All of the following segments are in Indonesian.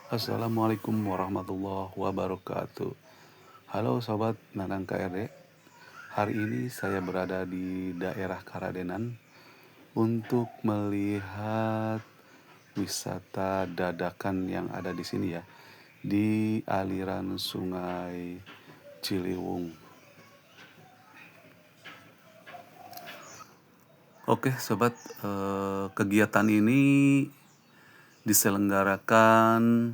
Assalamualaikum warahmatullahi wabarakatuh. Halo sobat Nanang KRD. Hari ini saya berada di daerah Karadenan untuk melihat wisata dadakan yang ada di sini ya, di aliran Sungai Ciliwung. Oke sobat, kegiatan ini diselenggarakan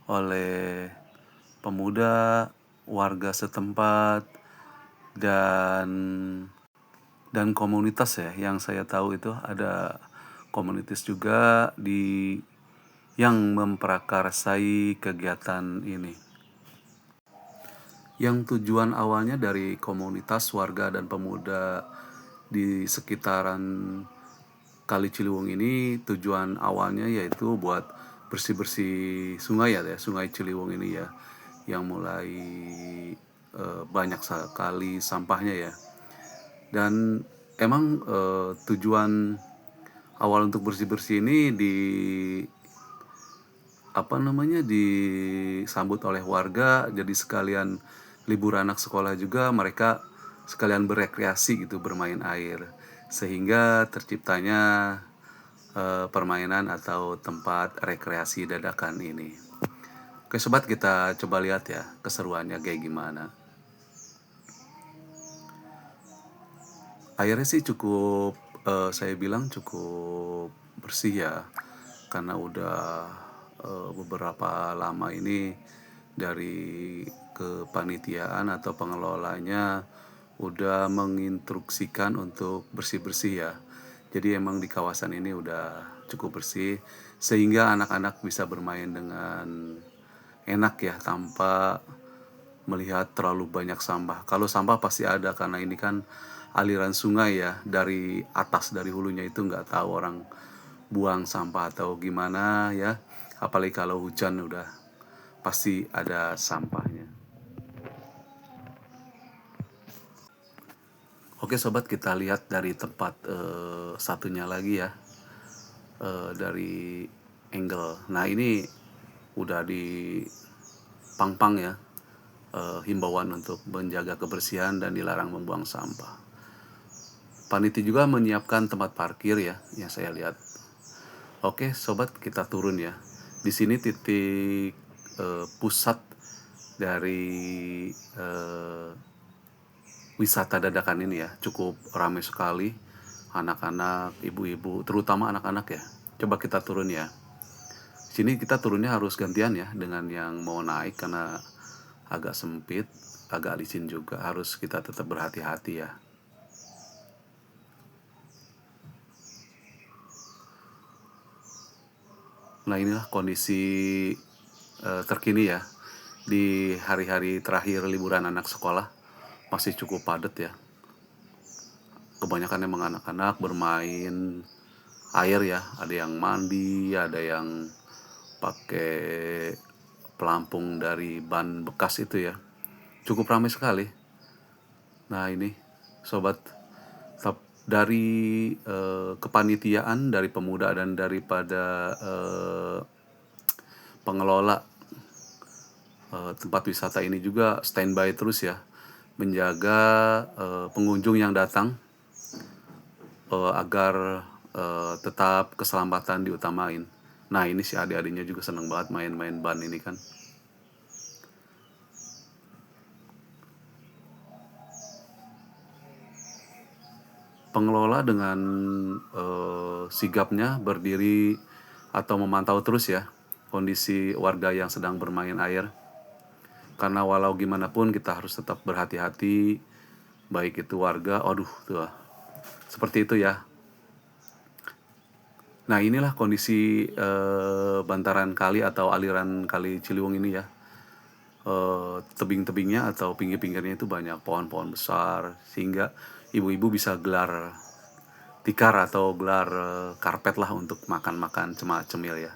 oleh pemuda, warga setempat, dan komunitas ya. Yang saya tahu itu ada komunitas juga yang memprakarsai kegiatan ini. Yang tujuan awalnya dari komunitas warga dan pemuda di sekitaran Kali Ciliwung ini, tujuan awalnya yaitu buat bersih-bersih sungai ya, Sungai Ciliwung ini ya, yang mulai banyak sekali sampahnya ya. Dan emang tujuan awal untuk bersih-bersih ini disambut oleh warga, jadi sekalian libur anak sekolah juga mereka sekalian berekreasi gitu, bermain air, sehingga terciptanya permainan atau tempat rekreasi dadakan ini. Oke sobat, kita coba lihat ya keseruannya kayak gimana. Airnya sih cukup, saya bilang cukup bersih ya, karena udah beberapa lama ini dari kepanitiaan atau pengelolanya udah menginstruksikan untuk bersih-bersih ya. Jadi emang di kawasan ini udah cukup bersih sehingga anak-anak bisa bermain dengan enak ya, tanpa melihat terlalu banyak sampah. Kalau sampah pasti ada karena ini kan aliran sungai ya, dari atas dari hulunya itu nggak tahu orang buang sampah atau gimana ya. Apalagi kalau hujan udah pasti ada sampahnya. Oke sobat, kita lihat dari tempat satunya lagi ya, dari angle. Nah ini udah di pang-pang ya, himbauan untuk menjaga kebersihan dan dilarang membuang sampah. Panitia juga menyiapkan tempat parkir ya, yang saya lihat. Oke sobat, kita turun ya. Di sini titik pusat dari wisata dadakan ini ya, cukup ramai sekali. Anak-anak, ibu-ibu, terutama anak-anak ya. Coba kita turun ya. Sini kita turunnya harus gantian ya dengan yang mau naik karena agak sempit, agak licin juga. Harus kita tetap berhati-hati ya. Nah inilah kondisi terkini ya di hari-hari terakhir liburan anak sekolah, masih cukup padat ya. Kebanyakan emang anak-anak bermain air ya, ada yang mandi, ada yang pakai pelampung dari ban bekas itu ya. Cukup ramai sekali. Nah ini sobat, dari kepanitiaan, dari pemuda dan daripada pengelola tempat wisata ini juga standby terus ya, menjaga pengunjung yang datang agar tetap keselamatan diutamain. Nah ini si adik-adiknya juga seneng banget main-main ban ini kan. Pengelola dengan sigapnya berdiri atau memantau terus ya kondisi warga yang sedang bermain air. Karena walau gimana pun kita harus tetap berhati-hati, baik itu warga, aduh tuh, seperti itu ya. Nah inilah kondisi bantaran kali atau aliran Kali Ciliwung ini ya. Tebing-tebingnya atau pinggir-pinggirnya itu banyak pohon-pohon besar, sehingga ibu-ibu bisa gelar tikar atau gelar karpet lah untuk makan-makan cemil ya.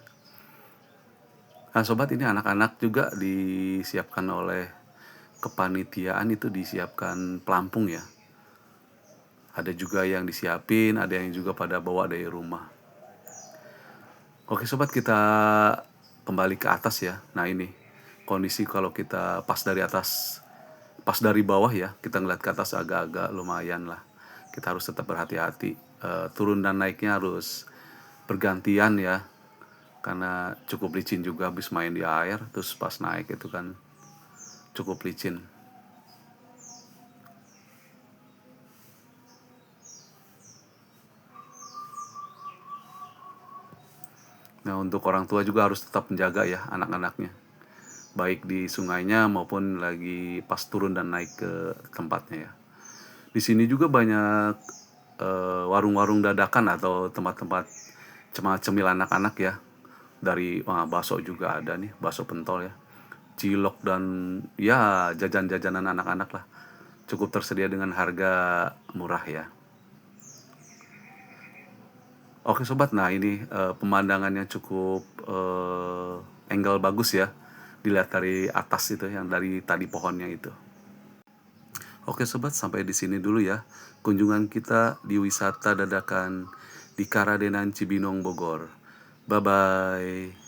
Nah sobat, ini anak-anak juga disiapkan oleh kepanitiaan, itu disiapkan pelampung ya. Ada juga yang disiapin, ada yang juga pada bawa dari rumah. Oke sobat, kita kembali ke atas ya. Nah ini kondisi kalau kita pas dari atas, pas dari bawah ya, kita ngeliat ke atas agak-agak lumayan lah. Kita harus tetap berhati-hati. Turun dan naiknya harus bergantian ya, karena cukup licin juga habis main di air, terus pas naik itu kan cukup licin. Nah untuk orang tua juga harus tetap menjaga ya anak-anaknya, baik di sungainya maupun lagi pas turun dan naik ke tempatnya ya. Di sini juga banyak warung-warung dadakan atau tempat-tempat cemil anak-anak ya. Dari bakso juga ada nih, bakso pentol ya, cilok dan ya jajan-jajanan anak-anak lah. Cukup tersedia dengan harga murah ya. Oke sobat, nah ini pemandangannya cukup angle bagus ya. Dilihat dari atas itu yang dari tadi pohonnya itu. Oke sobat, sampai di sini dulu ya kunjungan kita di wisata dadakan di Karadenan Cibinong Bogor. Bye bye.